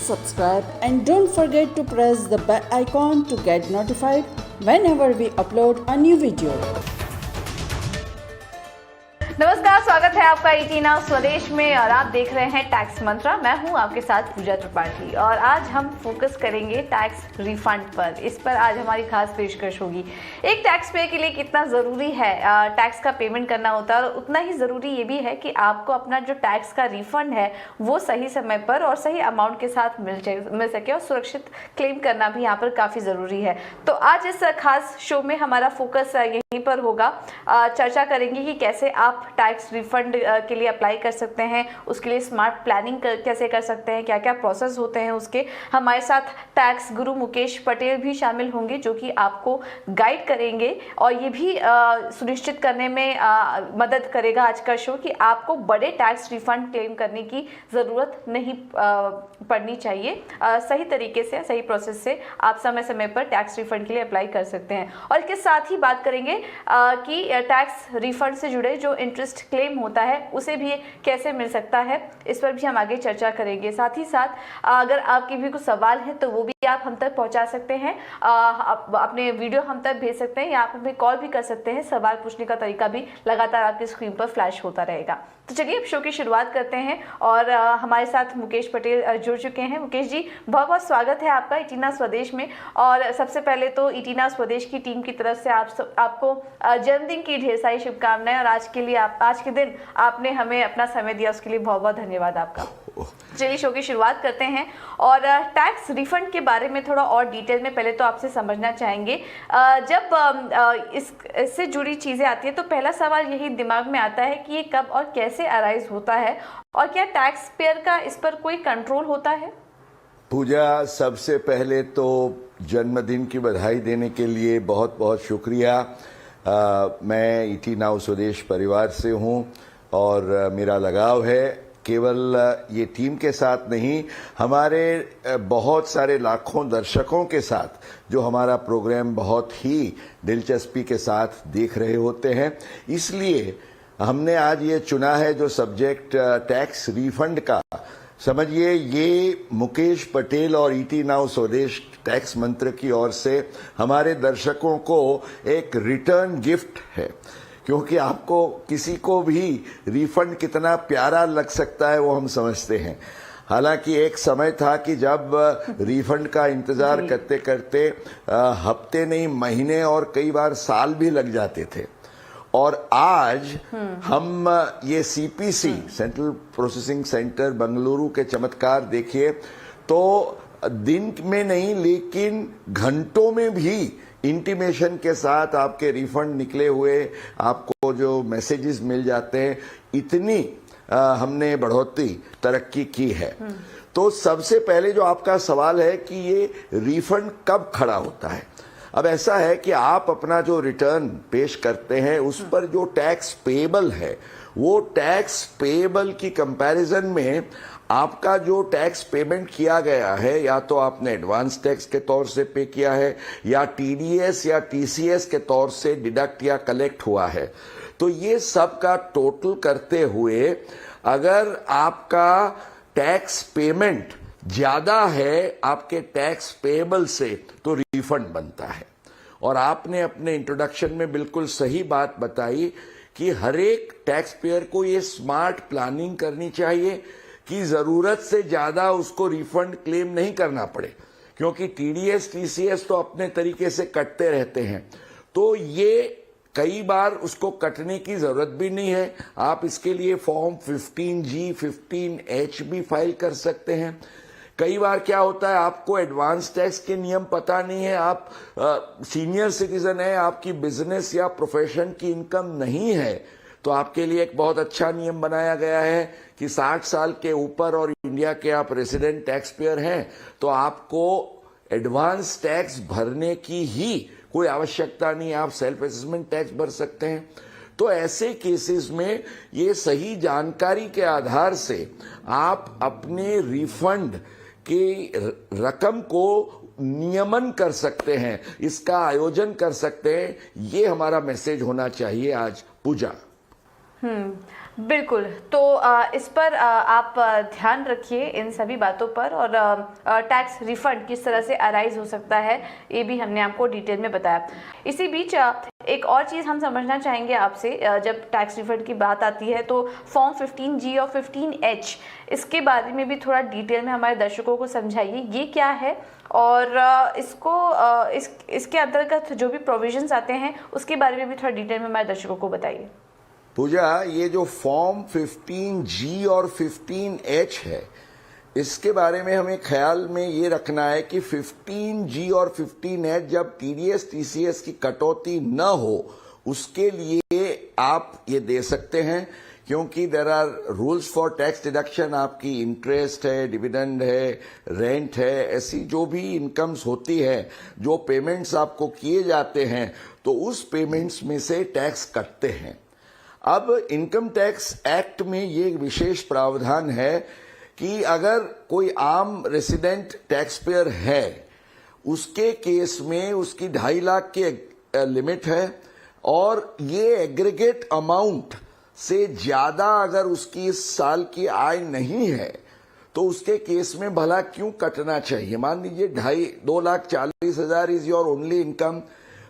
subscribe and don't forget to press the bell icon to get notified whenever we upload a new video. नमस्कार, स्वागत है आपका ET now स्वदेश में और आप देख रहे हैं टैक्स मंत्रा। मैं हूं आपके साथ पूजा त्रिपाठी और आज हम फोकस करेंगे टैक्स रिफंड पर। इस पर आज हमारी खास पेशकश होगी। एक टैक्स पेयर के लिए कितना ज़रूरी है टैक्स का पेमेंट करना होता है और उतना ही ज़रूरी ये भी है कि आपको अपना जो टैक्स का रिफंड है वो सही समय पर और सही अमाउंट के साथ मिल सके और सुरक्षित क्लेम करना भी यहाँ पर काफ़ी ज़रूरी है। तो आज इस खास शो में हमारा फोकस यहीं पर होगा। चर्चा करेंगे कि कैसे आप टैक्स रिफंड के लिए अप्लाई कर सकते हैं, उसके लिए स्मार्ट प्लानिंग कैसे कर सकते हैं, क्या क्या प्रोसेस होते हैं उसके। हमारे साथ टैक्स गुरु मुकेश पटेल भी शामिल होंगे जो कि आपको गाइड करेंगे और ये भी सुनिश्चित करने में मदद करेगा आज का शो कि आपको बड़े टैक्स रिफंड क्लेम करने की ज़रूरत नहीं पड़नी चाहिए। सही तरीके से, सही प्रोसेस से आप समय समय पर टैक्स रिफंड के लिए अप्लाई कर सकते हैं। और इसके साथ ही बात करेंगे कि टैक्स रिफंड से जुड़े जो इंटरेस्ट क्लेम होता है उसे भी कैसे मिल सकता है, इस पर भी हम आगे चर्चा करेंगे। साथ ही साथ अगर आपके भी कुछ सवाल हैं तो वो भी आप हम तक पहुंचा सकते हैं, अपने वीडियो हम तक भेज सकते हैं या आप हमें कॉल भी कर सकते हैं। सवाल पूछने का तरीका भी लगातार आपकी स्क्रीन पर फ्लैश होता रहेगा। तो चलिए अब शो की शुरुआत करते हैं और हमारे साथ मुकेश पटेल जुड़ चुके हैं। मुकेश जी, बहुत बहुत स्वागत है आपका ईटी नाउ स्वदेश में। और सबसे पहले तो ईटी नाउ स्वदेश की टीम की तरफ से आपको जन्मदिन की ढेर सारी शुभकामनाएं और आज के दिन आपने हमें अपना समय दिया, उसके लिए बहुत बहुत धन्यवाद आपका। चलिए शो की शुरुआत करते हैं और टैक्स रिफंड के बारे में थोड़ा और डिटेल में पहले तो आपसे समझना चाहेंगे। जब इससे जुड़ी चीज़ें आती है तो पहला सवाल यही दिमाग में आता है कि ये कब और कैसे अराइज होता है और क्या टैक्स पेयर का इस पर कोई कंट्रोल होता है? पूजा, सबसे पहले तो जन्मदिन की बधाई देने के लिए बहुत बहुत शुक्रिया। मैं ईटी नाउ स्वदेश परिवार से हूं और मेरा लगाव है केवल ये टीम के साथ नहीं, हमारे बहुत सारे लाखों दर्शकों के साथ जो हमारा प्रोग्राम बहुत ही दिलचस्पी के साथ देख रहे होते हैं। इसलिए हमने आज ये चुना है जो सब्जेक्ट टैक्स रिफंड का। समझिए, ये मुकेश पटेल और ईटी नाउ स्वदेश टैक्स मंत्र की ओर से हमारे दर्शकों को एक रिटर्न गिफ्ट है, क्योंकि आपको किसी को भी रिफंड कितना प्यारा लग सकता है वो हम समझते हैं। हालांकि एक समय था कि जब रिफंड का इंतजार करते करते हफ्ते नहीं, महीने और कई बार साल भी लग जाते थे। और आज हम ये CPC, central processing centre Bengaluru के चमत्कार देखिए तो दिन में नहीं लेकिन घंटों में भी इंटीमेशन के साथ आपके रिफंड निकले हुए आपको जो मैसेजेस मिल जाते हैं। इतनी हमने बढ़ोतरी तरक्की की है। तो सबसे पहले जो आपका सवाल है कि ये रिफंड कब खड़ा होता है। अब ऐसा है कि आप अपना जो रिटर्न पेश करते हैं उस पर जो टैक्स पेएबल है वो टैक्स पेएबल की कंपैरिजन में आपका जो टैक्स पेमेंट किया गया है, या तो आपने एडवांस टैक्स के तौर से पे किया है या टीडीएस या टीसीएस के तौर से डिडक्ट या कलेक्ट हुआ है, तो ये सब का टोटल करते हुए अगर आपका टैक्स पेमेंट ज्यादा है आपके टैक्स पेएबल से तो रिफंड बनता है। और आपने अपने इंट्रोडक्शन में बिल्कुल सही बात बताई कि हर एक टैक्स पेयर को ये स्मार्ट प्लानिंग करनी चाहिए कि जरूरत से ज्यादा उसको रिफंड क्लेम नहीं करना पड़े, क्योंकि टीडीएस टीसीएस तो अपने तरीके से कटते रहते हैं। तो ये कई बार उसको कटने की जरूरत भी नहीं है। आप इसके लिए फॉर्म 15G 15H भी फाइल कर सकते हैं। कई बार क्या होता है, आपको एडवांस टैक्स के नियम पता नहीं है, आप सीनियर सिटीजन है, आपकी बिजनेस या प्रोफेशन की इनकम नहीं है, तो आपके लिए एक बहुत अच्छा नियम बनाया गया है कि 60 साल के ऊपर और इंडिया के आप रेसिडेंट टैक्स पेयर हैं तो आपको एडवांस टैक्स भरने की ही कोई आवश्यकता नहीं, आप सेल्फ असेसमेंट टैक्स भर सकते हैं। तो ऐसे केसेस में ये सही जानकारी के आधार से आप अपने रिफंड की रकम को नियमन कर सकते हैं, इसका आयोजन कर सकते हैं। ये हमारा मैसेज होना चाहिए आज पूजा। बिल्कुल। तो इस पर आप ध्यान रखिए इन सभी बातों पर, और टैक्स रिफंड किस तरह से अराइज हो सकता है ये भी हमने आपको डिटेल में बताया। इसी बीच एक और चीज़ हम समझना चाहेंगे आपसे, जब टैक्स रिफंड की बात आती है तो फॉर्म 15G और 15H, इसके बारे में भी थोड़ा डिटेल में हमारे दर्शकों को समझाइए, ये क्या है और इसके अंतर्गत जो भी प्रोविजंस आते हैं उसके बारे में भी थोड़ा डिटेल में हमारे दर्शकों को बताइए। पूजा, ये जो फॉर्म 15G और 15H है, इसके बारे में हमें ख्याल में ये रखना है कि 15G और 15H जब TDS TCS की कटौती न हो उसके लिए आप ये दे सकते हैं, क्योंकि there are rules for tax deduction. आपकी इंटरेस्ट है, डिविडेंड है, रेंट है, ऐसी जो भी इनकम्स होती है, जो पेमेंट्स आपको किए जाते हैं, तो उस पेमेंट्स में से टैक्स कटते हैं। अब इनकम टैक्स एक्ट में ये विशेष प्रावधान है कि अगर कोई आम रेसिडेंट टैक्स पेयर है, उसके केस में उसकी 2.5 लाख की लिमिट है, और ये एग्रीगेट अमाउंट से ज्यादा अगर उसकी इस साल की आय नहीं है तो उसके केस में भला क्यों कटना चाहिए। मान लीजिए 2,40,000 is your only income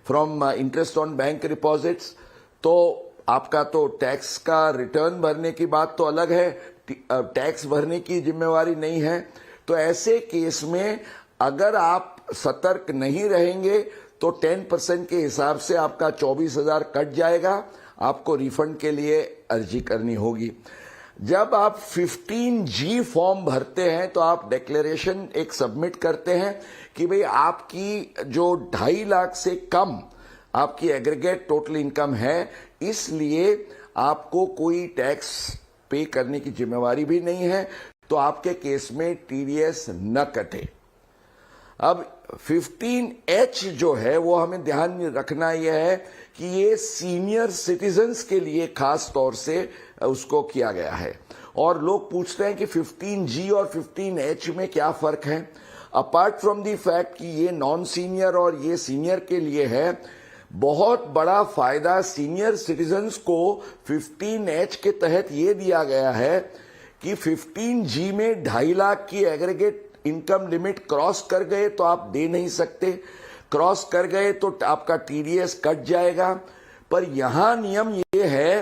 from interest on bank deposits, तो आपका तो टैक्स का रिटर्न भरने की बात तो अलग है, टैक्स भरने की जिम्मेवारी नहीं है। तो ऐसे केस में अगर आप सतर्क नहीं रहेंगे तो 10% के हिसाब से आपका 24,000 कट जाएगा, आपको रिफंड के लिए अर्जी करनी होगी। जब आप 15G फॉर्म भरते हैं तो आप डिक्लेरेशन एक सबमिट करते हैं कि भाई आपकी जो 2.5 लाख से कम आपकी एग्रीगेट टोटल इनकम है, इसलिए आपको कोई टैक्स पे करने की जिम्मेवारी भी नहीं है, तो आपके केस में TDS न कटे। अब 15H जो है वो हमें ध्यान में रखना यह है कि ये सीनियर सिटीजन्स के लिए खास तौर से उसको किया गया है। और लोग पूछते हैं कि 15G और 15H में क्या फर्क है। अपार्ट फ्रॉम दी फैक्ट कि ये नॉन सीनियर और ये सीनियर के लिए है, बहुत बड़ा फायदा सीनियर सिटीजन्स को 15H के तहत ये दिया गया है कि 15G में 2.5 लाख की एग्रीगेट इनकम लिमिट क्रॉस कर गए तो आप दे नहीं सकते, क्रॉस कर गए तो आपका TDS कट जाएगा। पर यहां नियम ये है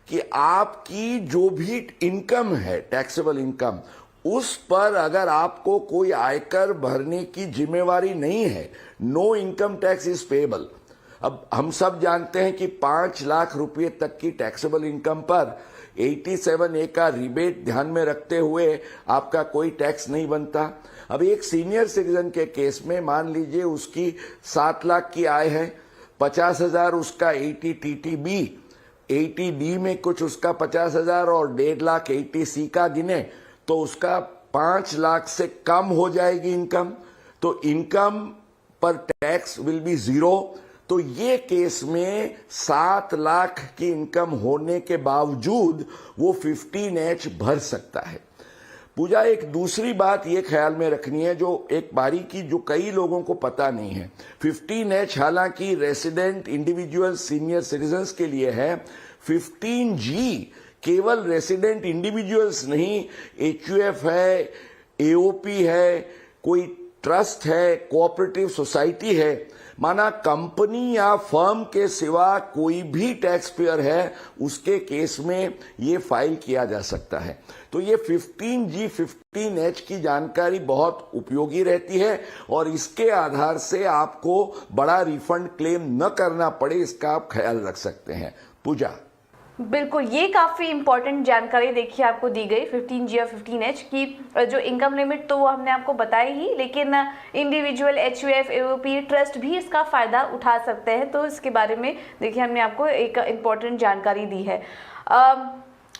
कि आपकी जो भी इनकम है, टैक्सेबल इनकम, उस पर अगर आपको कोई आयकर भरने की जिम्मेवारी नहीं है, no income tax is payable. अब हम सब जानते हैं कि 5 लाख रुपए तक की टैक्सेबल इनकम पर 87A का रिबेट ध्यान में रखते हुए आपका कोई टैक्स नहीं बनता। अब एक सीनियर सिटीजन के केस में मान लीजिए उसकी 7 लाख की आय है, 50,000 उसका 80TTB, 80D में कुछ उसका 50,000 और 1.5 लाख 80C का गिने तो उसका 5 लाख से कम हो जाएगी इनकम, तो इनकम पर टैक्स विल बी 0। तो ये केस में 7 लाख की इनकम होने के बावजूद वो 15H भर सकता है। पूजा, एक दूसरी बात ये ख्याल में रखनी है, जो एक बारीकी जो कई लोगों को पता नहीं है। 15H हालांकि रेसिडेंट इंडिविजुअल सीनियर सिटीजन्स के लिए है, 15G केवल रेसिडेंट इंडिविजुअल्स नहीं, HUF है, AOP है, कोई ट्रस्ट है, कोऑपरेटिव सोसाइटी है, माना कंपनी या फर्म के सिवा कोई भी टैक्स पेयर है, उसके केस में ये फाइल किया जा सकता है। तो ये 15G 15H की जानकारी बहुत उपयोगी रहती है और इसके आधार से आपको बड़ा रिफंड क्लेम न करना पड़े, इसका आप ख्याल रख सकते हैं। पूजा, बिल्कुल, ये काफ़ी इंपॉर्टेंट जानकारी देखिए आपको दी गई 15G और 15H की। जो इनकम लिमिट तो वो हमने आपको बताई ही, लेकिन इंडिविजुअल, HUF, AOP, ट्रस्ट भी इसका फ़ायदा उठा सकते हैं, तो इसके बारे में देखिए हमने आपको एक इम्पॉर्टेंट जानकारी दी है।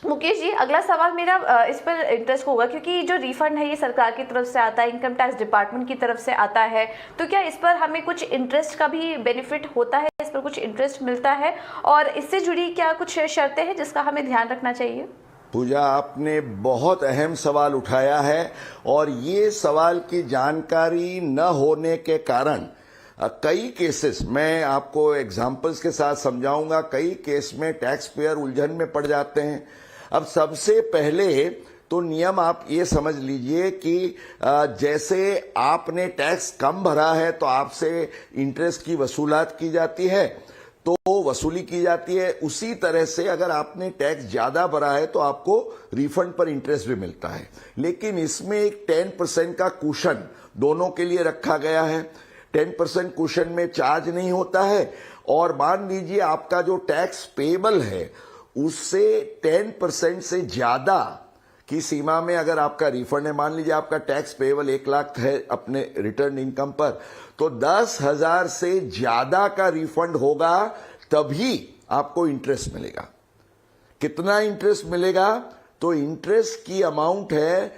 मुकेश जी, अगला सवाल मेरा इस पर इंटरेस्ट होगा, क्योंकि जो रिफंड है ये सरकार की तरफ से आता है, इनकम टैक्स डिपार्टमेंट की तरफ से आता है, तो क्या इस पर हमें कुछ इंटरेस्ट का भी बेनिफिट होता है, इस पर कुछ इंटरेस्ट मिलता है, और इससे जुड़ी क्या कुछ शर्तें हैं जिसका हमें ध्यान रखना चाहिए? पूजा, आपने बहुत अहम सवाल उठाया है और ये सवाल की जानकारी न होने के कारण कई केसेस मैं आपको एग्जांपल्स के साथ समझाऊंगा, कई केस में टैक्स पेयर उलझन में पड़ जाते हैं। अब सबसे पहले तो नियम आप ये समझ लीजिए कि जैसे आपने टैक्स कम भरा है तो आपसे इंटरेस्ट की वसूलात की जाती है, तो वसूली की जाती है। उसी तरह से अगर आपने टैक्स ज्यादा भरा है तो आपको रिफंड पर इंटरेस्ट भी मिलता है। लेकिन इसमें एक 10% का कुशन दोनों के लिए रखा गया है। 10% कुशन में चार्ज नहीं होता है, और मान लीजिए आपका जो टैक्स पेबल है उससे 10% से ज्यादा की सीमा में अगर आपका रिफंड है, मान लीजिए आपका टैक्स पेबल 1 लाख है अपने रिटर्न इनकम पर, तो 10,000 से ज्यादा का रिफंड होगा तभी आपको इंटरेस्ट मिलेगा। कितना इंटरेस्ट मिलेगा? तो इंटरेस्ट की अमाउंट है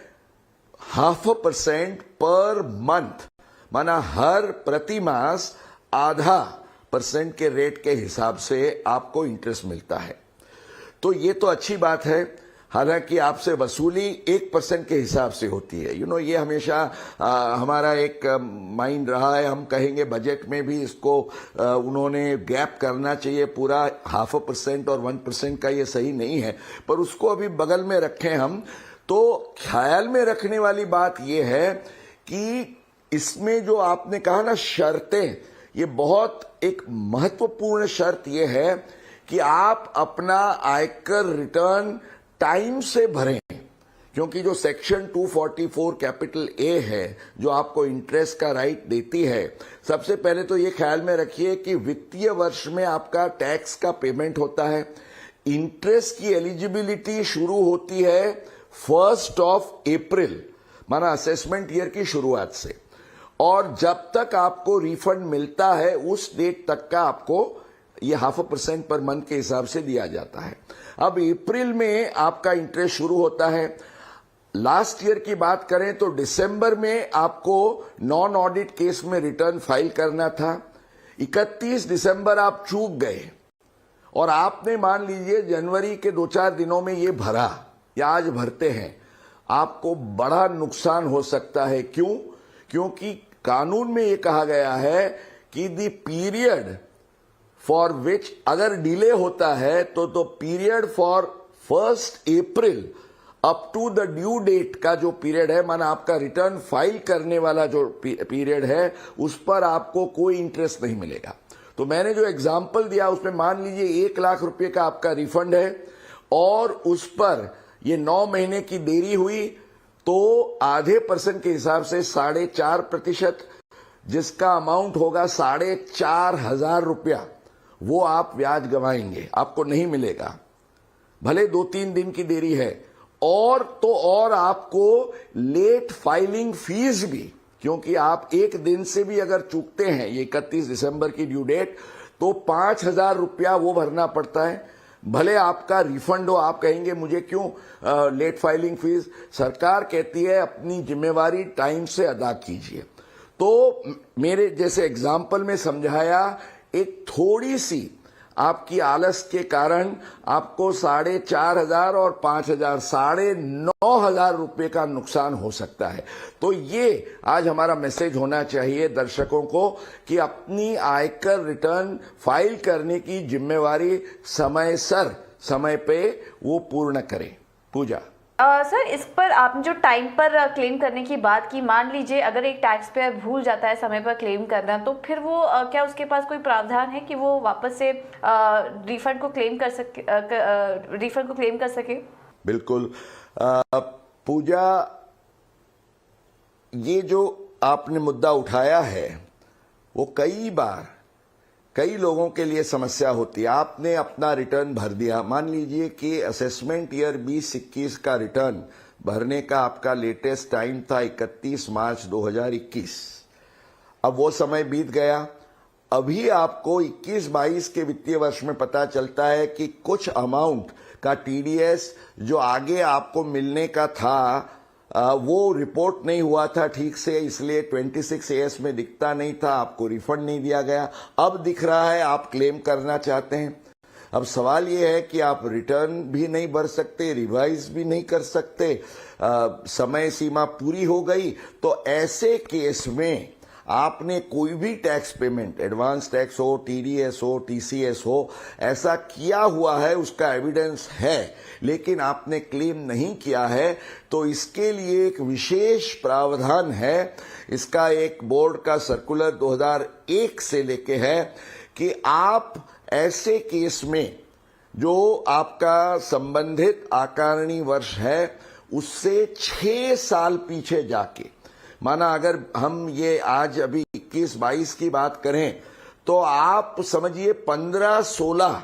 0.5% पर मंथ, माना हर प्रति मास 0.5% के रेट के हिसाब से आपको इंटरेस्ट मिलता है। तो ये तो अच्छी बात है। हालांकि आपसे वसूली 1% के हिसाब से होती है। ये हमेशा हमारा एक माइंड रहा है। हम कहेंगे बजट में भी इसको उन्होंने गैप करना चाहिए, पूरा 0.5% और 1% का ये सही नहीं है, पर उसको अभी बगल में रखें हम। तो ख्याल में रखने वाली बात यह है कि इसमें जो आपने कहा ना शर्तें, ये बहुत एक महत्वपूर्ण शर्त यह है कि आप अपना आयकर रिटर्न टाइम से भरें, क्योंकि जो सेक्शन 244 कैपिटल ए है जो आपको इंटरेस्ट का राइट देती है, सबसे पहले तो ये ख्याल में रखिए कि वित्तीय वर्ष में आपका टैक्स का पेमेंट होता है। इंटरेस्ट की एलिजिबिलिटी शुरू होती है 1 अप्रैल, माना असेसमेंट ईयर की शुरुआत से, और जब तक आपको रिफंड मिलता है उस डेट तक का आपको ये 0.5% पर मंथ के हिसाब से दिया जाता है। अब अप्रैल में आपका इंटरेस्ट शुरू होता है। लास्ट ईयर की बात करें तो दिसंबर में आपको नॉन ऑडिट केस में रिटर्न फाइल करना था। 31 दिसंबर आप चूक गए और आपने मान लीजिए जनवरी के 2-4 दिनों में ये भरा या आज भरते हैं, आपको बड़ा नुकसान हो सकता है। क्यों? क्योंकि कानून में ये कहा गया है कि द पीरियड फॉर विच अगर डिले होता है तो period for 1 April up to the due date का जो पीरियड है, माना आपका रिटर्न फाइल करने वाला जो पीरियड है, उस पर आपको कोई इंटरेस्ट नहीं मिलेगा। तो मैंने जो एग्जांपल दिया उसमें मान लीजिए 1 लाख रुपए का आपका रिफंड है और उस पर ये 9 महीने की देरी हुई, तो 0.5% के हिसाब से 4.5%, जिसका अमाउंट होगा 4,500 रुपया, वो आप ब्याज गंवाएंगे, आपको नहीं मिलेगा, भले 2-3 दिन की देरी है। और आपको लेट फाइलिंग फीस भी, क्योंकि आप एक दिन से भी अगर चूकते हैं, ये 31 दिसंबर की ड्यू डेट, तो 5,000 रुपया वो भरना पड़ता है। भले आपका रिफंड हो, आप कहेंगे मुझे क्यों लेट फाइलिंग फीस, सरकार कहती है अपनी जिम्मेवारी टाइम से अदा कीजिए। तो मेरे जैसे एग्जाम्पल में समझाया, एक थोड़ी सी आपकी आलस के कारण आपको 4,500 और 5,000, 9,500 रुपए का नुकसान हो सकता है। तो ये आज हमारा मैसेज होना चाहिए दर्शकों को कि अपनी आयकर रिटर्न फाइल करने की जिम्मेवारी समय पे वो पूर्ण करें। पूजा सर, इस पर आपने जो टाइम पर क्लेम करने की बात की, मान लीजिए अगर एक टैक्स पेयर भूल जाता है समय पर क्लेम करना, तो फिर वो क्या उसके पास कोई प्रावधान है कि वो वापस से रिफंड को क्लेम कर सके? बिल्कुल पूजा, ये जो आपने मुद्दा उठाया है वो कई लोगों के लिए समस्या होती है। आपने अपना रिटर्न भर दिया, मान लीजिए कि असेसमेंट ईयर 20-21 का रिटर्न भरने का आपका लेटेस्ट टाइम था 31 मार्च 2021। अब वो समय बीत गया, अभी आपको 21-22 के वित्तीय वर्ष में पता चलता है कि कुछ अमाउंट का टीडीएस जो आगे आपको मिलने का था वो रिपोर्ट नहीं हुआ था ठीक से, इसलिए 26AS में दिखता नहीं था, आपको रिफंड नहीं दिया गया। अब दिख रहा है, आप क्लेम करना चाहते हैं। अब सवाल ये है कि आप रिटर्न भी नहीं भर सकते, रिवाइज भी नहीं कर सकते, समय सीमा पूरी हो गई। तो ऐसे केस में आपने कोई भी टैक्स पेमेंट, एडवांस टैक्स हो, टीडीएस हो, टीसीएस हो, ऐसा किया हुआ है, उसका एविडेंस है, लेकिन आपने क्लेम नहीं किया है, तो इसके लिए एक विशेष प्रावधान है। इसका एक बोर्ड का सर्कुलर 2001 से लेके है कि आप ऐसे केस में जो आपका संबंधित आकारणीय वर्ष है उससे 6 साल पीछे जाके, माना अगर हम ये आज अभी 21-22 की बात करें तो आप समझिए 15-16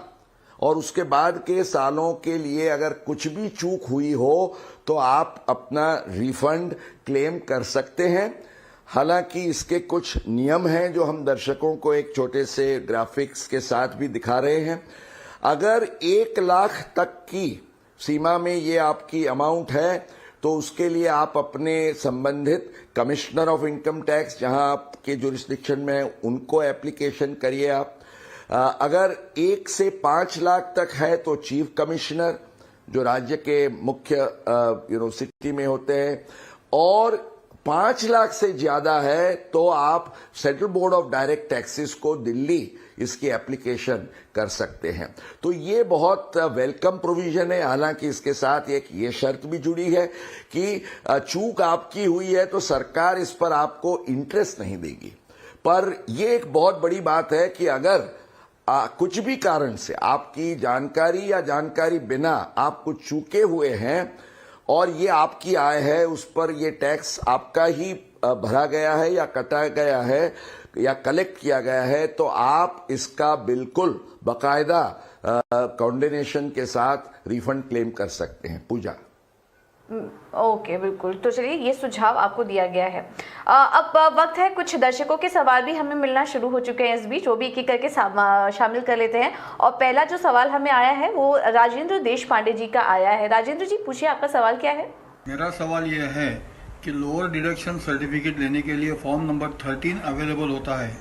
और उसके बाद के सालों के लिए अगर कुछ भी चूक हुई हो तो आप अपना रिफंड क्लेम कर सकते हैं। हालांकि इसके कुछ नियम हैं जो हम दर्शकों को एक छोटे से ग्राफिक्स के साथ भी दिखा रहे हैं। अगर 1 लाख तक की सीमा में ये आपकी अमाउंट है तो उसके लिए आप अपने संबंधित कमिश्नर ऑफ इनकम टैक्स, जहां आपके जुरिस्डिक्शन में है, उनको एप्लीकेशन करिए आप। अगर 1 से 5 लाख तक है तो चीफ कमिश्नर, जो राज्य के मुख्य सिटी में होते हैं, और 5 लाख से ज्यादा है तो आप central board of direct taxes को दिल्ली इसकी एप्लीकेशन कर सकते हैं। तो ये बहुत वेलकम प्रोविजन है। हालांकि इसके साथ एक ये शर्त भी जुड़ी है कि चूक आपकी हुई है तो सरकार इस पर आपको इंटरेस्ट नहीं देगी। पर ये एक बहुत बड़ी बात है कि अगर कुछ भी कारण से आपकी जानकारी या जानकारी बिना आप कुछ चूके हुए हैं और ये आपकी आय है, उस पर ये टैक्स आपका ही भरा गया है या कटा गया है या कलेक्ट किया गया है, तो आप इसका बिल्कुल बाकायदा कॉन्डेनेशन के साथ रिफंड क्लेम कर सकते हैं। पूजा ओके, बिल्कुल। तो चलिए, ये सुझाव आपको दिया गया है। अब वक्त है, कुछ दर्शकों के सवाल भी हमें मिलना शुरू हो चुके हैं इस बीच, वो भी एक एक करके शामिल कर लेते हैं। और पहला जो सवाल हमें आया है वो राजेंद्र देश पांडे जी का आया है। राजेंद्र जी, पूछिए, आपका सवाल क्या है? मेरा सवाल यह है कि लोअर डिडक्शन सर्टिफिकेट लेने के लिए फॉर्म नंबर 13 अवेलेबल होता है,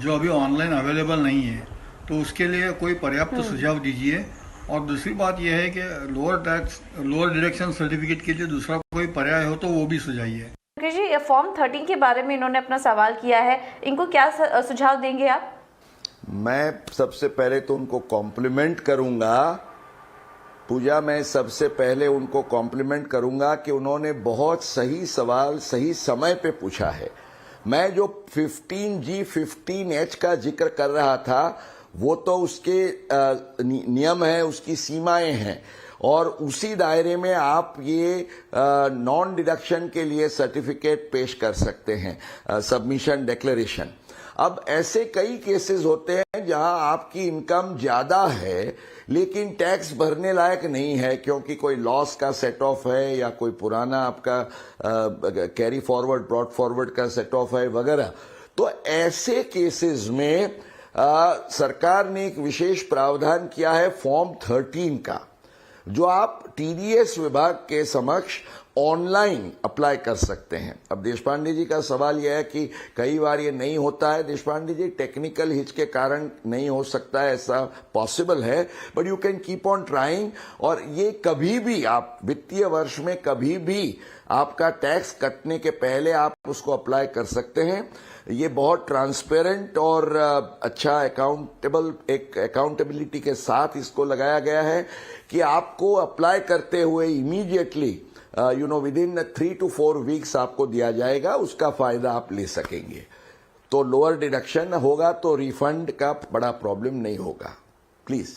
जो अभी ऑनलाइन अवेलेबल नहीं है, तो उसके लिए कोई पर्याप्त सुझाव दीजिए। और दूसरी बात यह है कि लोअर डिडक्शन सर्टिफिकेट के लिए दूसरा कोई पर्याय हो तो वो भी सुझाइए। जी, फॉर्म 13 के बारे में इन्होंने अपना सवाल किया है, इनको क्या सुझाव देंगे आप? मैं सबसे पहले तो उनको कॉम्प्लीमेंट करूंगा। पूजा, मैं सबसे पहले उनको कॉम्प्लीमेंट करूंगा कि उन्होंने बहुत सही सवाल सही समय पे पूछा है। मैं जो 15G 15H का जिक्र कर रहा था वो तो उसके नियम है, उसकी सीमाएं हैं, और उसी दायरे में आप ये नॉन डिडक्शन के लिए सर्टिफिकेट पेश कर सकते हैं, सबमिशन डिक्लेरेशन। अब ऐसे कई केसेस होते हैं जहां आपकी इनकम ज्यादा है लेकिन टैक्स भरने लायक नहीं है, क्योंकि कोई लॉस का सेट ऑफ है या कोई पुराना आपका कैरी फॉरवर्ड ब्रॉड फॉरवर्ड का सेट ऑफ है वगैरह। तो ऐसे केसेस में सरकार ने एक विशेष प्रावधान किया है फॉर्म 13 का, जो आप टीडीएस विभाग के समक्ष ऑनलाइन अप्लाई कर सकते हैं। अब देशपांडे जी का सवाल यह है कि कई बार ये नहीं होता है। देशपांडे जी, टेक्निकल हिच के कारण नहीं हो सकता है, ऐसा पॉसिबल है, but you can keep on trying. और ये कभी भी आप वित्तीय वर्ष में कभी भी आपका टैक्स कटने के पहले आप उसको अप्लाई कर सकते हैं। ये बहुत ट्रांसपेरेंट और अच्छा अकाउंटेबिलिटी के साथ इसको लगाया गया है कि आपको अप्लाई करते हुए immediately with in 3 to 4 weeks आपको दिया जाएगा, उसका फायदा आप ले सकेंगे। तो लोअर डिडक्शन होगा तो रिफंड का बड़ा प्रॉब्लम नहीं होगा, प्लीज।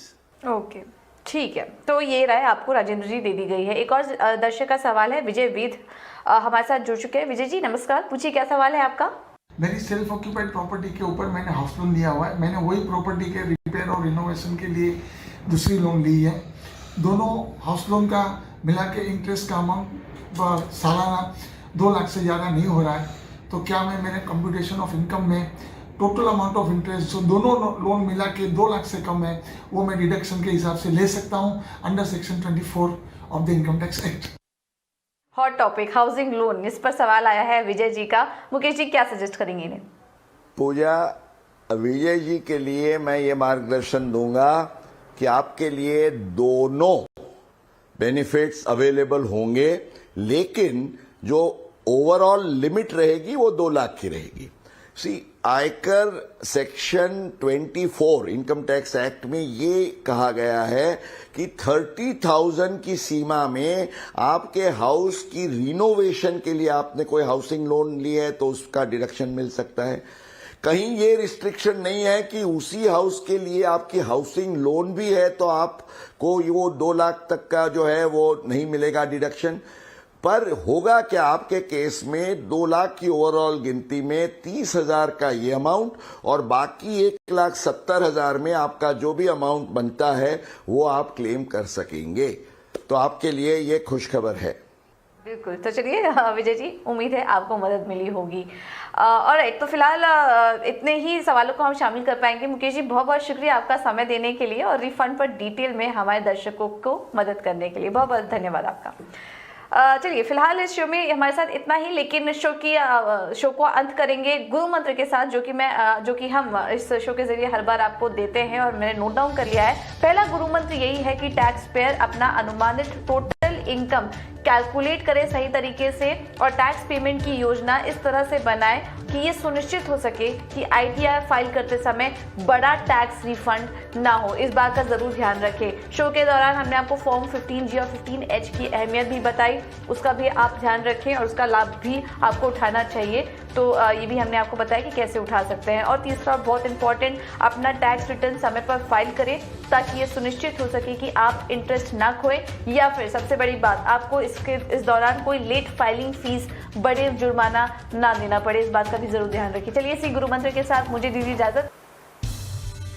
ओके, ठीक है। तो ये राय आपको राजेंद्र जी दे दी गई है। एक और दर्शक का सवाल है, विजय वेद हमारे साथ जुड़ चुके हैं। विजय जी, नमस्कार, पूछिए, क्या सवाल है आपका? मेरी सेल्फ ऑक्यूपाइड प्रॉपर्टी के ऊपर मैंने हाउस लोन लिया हुआ है। मैंने वही प्रॉपर्टी के रिपेयर और रिनोवेशन के लिए दूसरी लोन ली है। दोनों हाउस लोन का मिला के इंटरेस्ट का अमाउंट सालाना 2 लाख से ज़्यादा नहीं हो रहा है, तो क्या मैं मेरे कंप्यूटेशन ऑफ इनकम में टोटल अमाउंट ऑफ इंटरेस्ट जो दोनों लोन मिला के 2 लाख से कम है वो मैं डिडक्शन के हिसाब से ले सकता हूँ under section 24 of the income tax act? Hot topic housing loan, इस पर सवाल आया है विजय जी का। मुकेश जी, क्या सजेस्ट करेंगे इन्हें? पूजा, विजय जी के लिए मैं ये मार्गदर्शन दूंगा कि आपके लिए दोनों बेनिफिट्स अवेलेबल होंगे, लेकिन जो ओवरऑल लिमिट रहेगी वो 2 लाख की रहेगी। आयकर सेक्शन 24 इनकम टैक्स एक्ट में ये कहा गया है कि 30,000 की सीमा में आपके हाउस की रिनोवेशन के लिए आपने कोई हाउसिंग लोन लिया है तो उसका डिडक्शन मिल सकता है। कहीं ये रिस्ट्रिक्शन नहीं है कि उसी हाउस के लिए आपकी हाउसिंग लोन भी है तो आपको वो 2 लाख तक का जो है वो नहीं मिलेगा डिडक्शन। पर होगा क्या आपके केस में 2 लाख की ओवरऑल गिनती में 30,000 का ये अमाउंट और बाकी 1,70,000 में आपका जो भी अमाउंट बनता है वो आप क्लेम कर सकेंगे। तो आपके लिए ये खुशखबर है। बिल्कुल। तो चलिए विजय जी, उम्मीद है आपको मदद मिली होगी। और तो फिलहाल इतने ही सवालों को हम शामिल कर पाएंगे। मुकेश जी, बहुत बहुत शुक्रिया आपका समय देने के लिए और रिफंड पर डिटेल में हमारे दर्शकों को मदद करने के लिए बहुत बहुत धन्यवाद आपका। चलिए फिलहाल इस शो में हमारे साथ इतना ही, लेकिन शो को अंत करेंगे गुरु मंत्र के साथ, जो कि हम इस शो के जरिए हर बार आपको देते हैं और मैंने नोट डाउन कर लिया है। पहला गुरु मंत्र यही है कि टैक्स पेयर अपना अनुमानित टोटल इनकम कैलकुलेट करे सही तरीके से और टैक्स पेमेंट की योजना इस तरह से बनाए कि ये सुनिश्चित हो सके कि ITR फाइल करते समय बड़ा टैक्स रिफंड ना हो। इस बात का जरूर ध्यान रखें। शो के दौरान हमने आपको फॉर्म 15G और 15H की अहमियत भी बताई, उसका भी आप ध्यान रखें और उसका लाभ भी आपको उठाना चाहिए। तो ये भी हमने आपको बताया कि कैसे उठा सकते हैं। और तीसरा बहुत इंपॉर्टेंट, अपना टैक्स रिटर्न समय पर फाइल करें ताकि ये सुनिश्चित हो सके कि आप इंटरेस्ट ना खोएं या फिर सबसे बड़ी बात, आपको इस दौरान कोई लेट फाइलिंग फीस, बड़े जुर्माना ना देना पड़े। इस बात का भी जरूर ध्यान रखिए। चलिए इसी गुरु मंत्र के साथ मुझे दीजिए इजाजत।